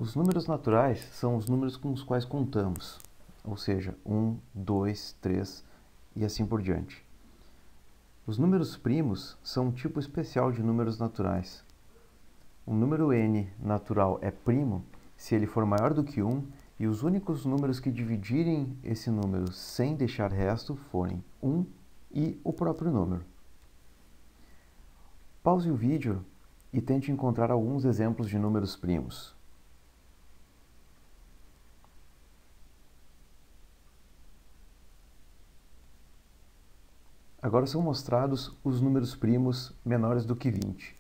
Os números naturais são os números com os quais contamos, ou seja, 1, 2, 3 e assim por diante. Os números primos são um tipo especial de números naturais. O número n natural é primo se ele for maior do que 1 e os únicos números que dividirem esse número sem deixar resto forem 1 e o próprio número. Pause o vídeo e tente encontrar alguns exemplos de números primos. Agora são mostrados os números primos menores do que 20.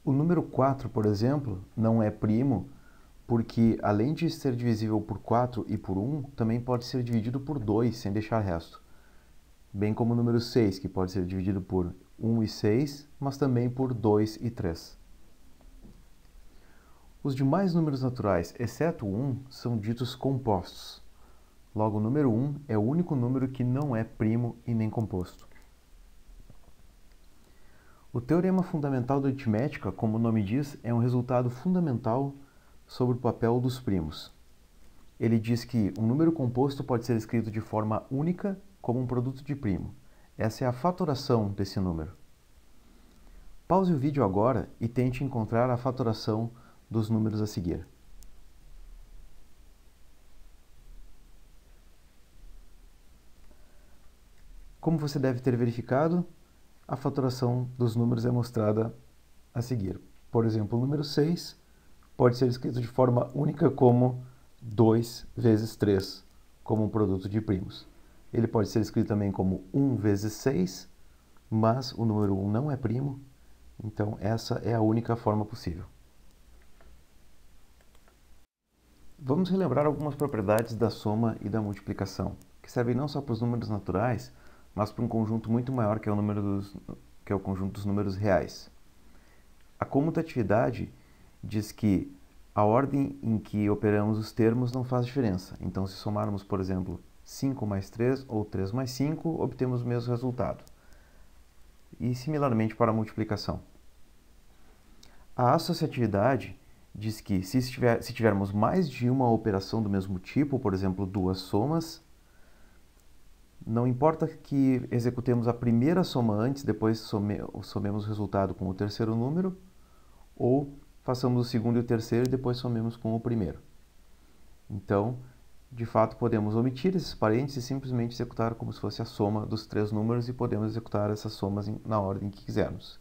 O número 4, por exemplo, não é primo porque, além de ser divisível por 4 e por 1, também pode ser dividido por 2 sem deixar resto. Bem como o número 6, que pode ser dividido por 1 e 6, mas também por 2 e 3. Os demais números naturais, exceto o 1, são ditos compostos. Logo, o número 1 é o único número que não é primo e nem composto. O teorema fundamental da aritmética, como o nome diz, é um resultado fundamental sobre o papel dos primos. Ele diz que um número composto pode ser escrito de forma única como um produto de primo. Essa é a fatoração desse número. Pause o vídeo agora e tente encontrar a fatoração dos números a seguir. Como você deve ter verificado, a fatoração dos números é mostrada a seguir. Por exemplo, o número 6 pode ser escrito de forma única como 2 vezes 3, como um produto de primos. Ele pode ser escrito também como 1 vezes 6, mas o número 1 não é primo, então essa é a única forma possível. Vamos relembrar algumas propriedades da soma e da multiplicação, que servem não só para os números naturais, mas para um conjunto muito maior que é o conjunto dos números reais. A comutatividade diz que a ordem em que operamos os termos não faz diferença. Então, se somarmos, por exemplo, 5 mais 3 ou 3 mais 5, obtemos o mesmo resultado. E similarmente para a multiplicação. A associatividade diz que se tivermos mais de uma operação do mesmo tipo, por exemplo, duas somas, não importa que executemos a primeira soma antes, depois somemos o resultado com o terceiro número, ou façamos o segundo e o terceiro e depois somemos com o primeiro. Então, de fato, podemos omitir esses parênteses e simplesmente executar como se fosse a soma dos três números e podemos executar essas somas na ordem que quisermos.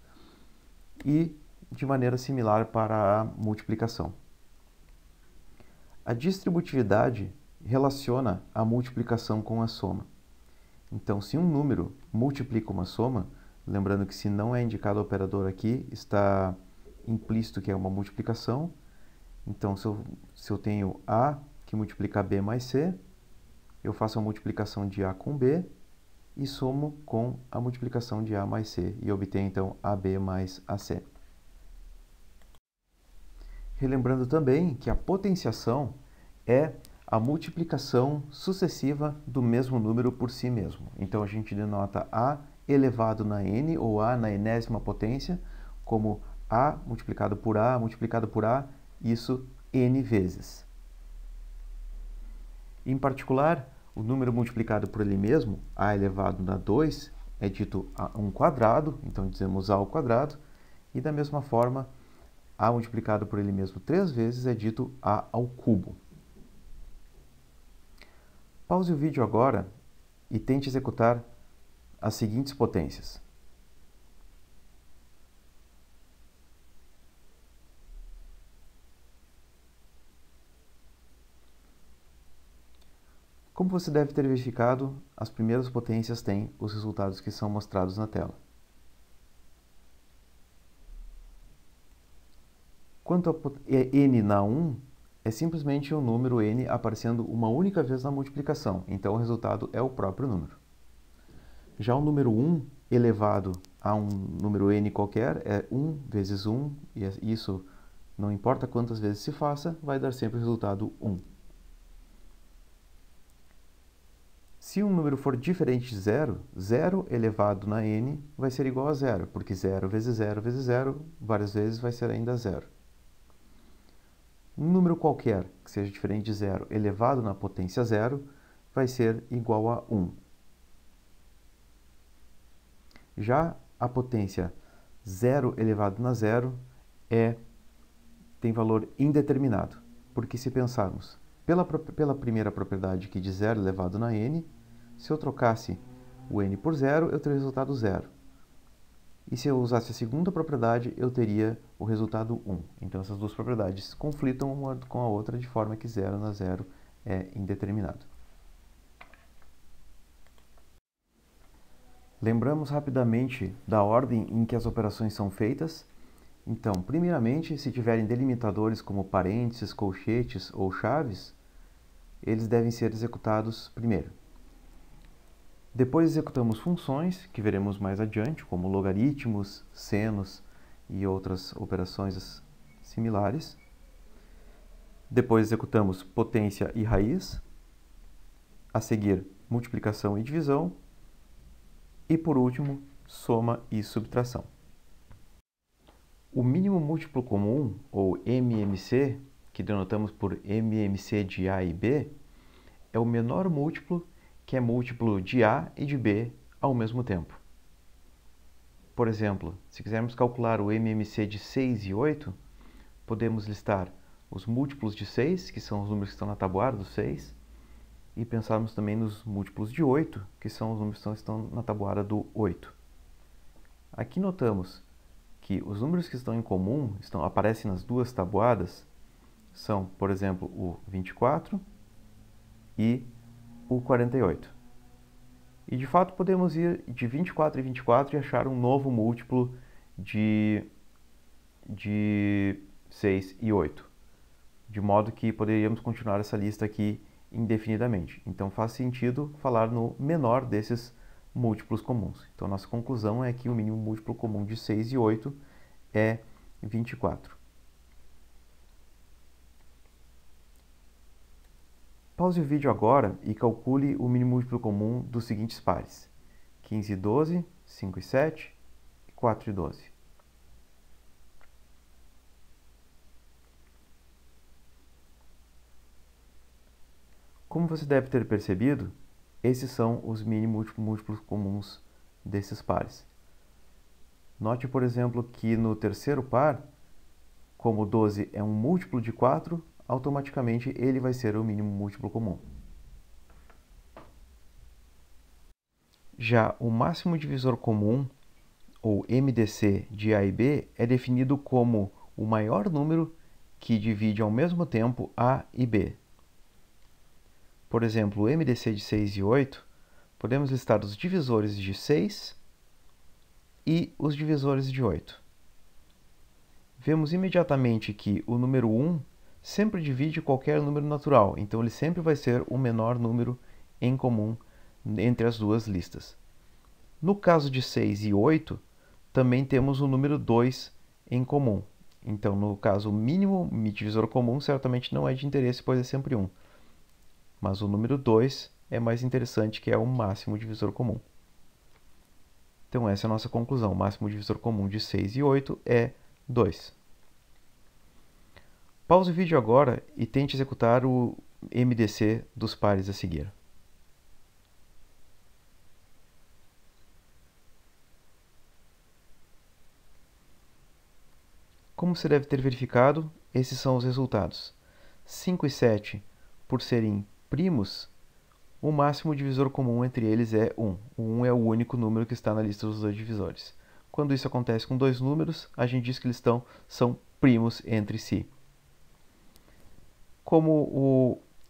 E de maneira similar para a multiplicação. A distributividade relaciona a multiplicação com a soma. Então, se um número multiplica uma soma, lembrando que se não é indicado o operador aqui, está implícito que é uma multiplicação. Então, se eu tenho A que multiplica B mais C, eu faço a multiplicação de A com B e somo com a multiplicação de A mais C e obtenho então AB mais AC. Relembrando também que a potenciação é a multiplicação sucessiva do mesmo número por si mesmo. Então, a gente denota A elevado na n, ou A na enésima potência, como A multiplicado por A, multiplicado por A, isso n vezes. Em particular, o número multiplicado por ele mesmo, A elevado na 2, é dito A1 quadrado, então dizemos A ao quadrado, e da mesma forma, A multiplicado por ele mesmo 3 vezes é dito A ao cubo. Pause o vídeo agora e tente executar as seguintes potências. Como você deve ter verificado, as primeiras potências têm os resultados que são mostrados na tela. Quanto a n na 1, é simplesmente o número n aparecendo uma única vez na multiplicação, então o resultado é o próprio número. Já o número 1 elevado a um número n qualquer é 1 vezes 1, e isso não importa quantas vezes se faça, vai dar sempre o resultado 1. Se um número for diferente de 0, 0 elevado na n vai ser igual a 0, porque 0 vezes 0 vezes 0, várias vezes vai ser ainda 0. Um número qualquer que seja diferente de zero elevado na potência zero vai ser igual a 1. Já a potência zero elevado na zero tem valor indeterminado, porque se pensarmos pela primeira propriedade aqui de zero elevado na n, se eu trocasse o n por zero, eu teria o resultado zero. E se eu usasse a segunda propriedade, eu teria o resultado 1. Então, essas duas propriedades conflitam uma com a outra, de forma que zero na zero é indeterminado. Lembramos rapidamente da ordem em que as operações são feitas. Então, primeiramente, se tiverem delimitadores como parênteses, colchetes ou chaves, eles devem ser executados primeiro. Depois executamos funções, que veremos mais adiante, como logaritmos, senos e outras operações similares. Depois executamos potência e raiz. A seguir, multiplicação e divisão. E por último, soma e subtração. O mínimo múltiplo comum, ou MMC, que denotamos por MMC de A e B, é o menor múltiplo que é múltiplo de A e de B ao mesmo tempo. Por exemplo, se quisermos calcular o MMC de 6 e 8, podemos listar os múltiplos de 6, que são os números que estão na tabuada do 6, e pensarmos também nos múltiplos de 8, que são os números que estão na tabuada do 8. Aqui notamos que os números que estão em comum, aparecem nas duas tabuadas, são, por exemplo, o 24 e o 48. E, de fato, podemos ir de 24 em 24 e achar um novo múltiplo de 6 e 8. De modo que poderíamos continuar essa lista aqui indefinidamente. Então, faz sentido falar no menor desses múltiplos comuns. Então, nossa conclusão é que o mínimo múltiplo comum de 6 e 8 é 24. Pause o vídeo agora e calcule o mínimo múltiplo comum dos seguintes pares: 15 e 12, 5 e 7 e 4 e 12. Como você deve ter percebido, esses são os mínimos múltiplos comuns desses pares. Note, por exemplo, que no terceiro par, como 12 é um múltiplo de 4, automaticamente ele vai ser o mínimo múltiplo comum. Já o máximo divisor comum, ou MDC, de A e B, é definido como o maior número que divide ao mesmo tempo A e B. Por exemplo, o MDC de 6 e 8, podemos listar os divisores de 6 e os divisores de 8. Vemos imediatamente que o número 1 sempre divide qualquer número natural, então ele sempre vai ser o menor número em comum entre as duas listas. No caso de 6 e 8, também temos o número 2 em comum. Então, no caso, o mínimo divisor comum certamente não é de interesse, pois é sempre 1. Mas o número 2 é mais interessante, que é o máximo divisor comum. Então, essa é a nossa conclusão. O máximo divisor comum de 6 e 8 é 2. Pause o vídeo agora e tente executar o MDC dos pares a seguir. Como você deve ter verificado, esses são os resultados. 5 e 7, por serem primos, o máximo divisor comum entre eles é 1. O 1 é o único número que está na lista dos dois divisores. Quando isso acontece com dois números, a gente diz que eles são primos entre si.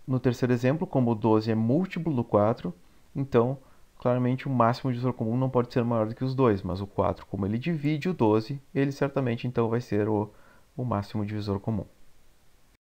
No terceiro exemplo, como o 12 é múltiplo do 4, então, claramente, o máximo divisor comum não pode ser maior do que os dois, mas o 4, como ele divide o 12, ele certamente, então, vai ser o máximo divisor comum.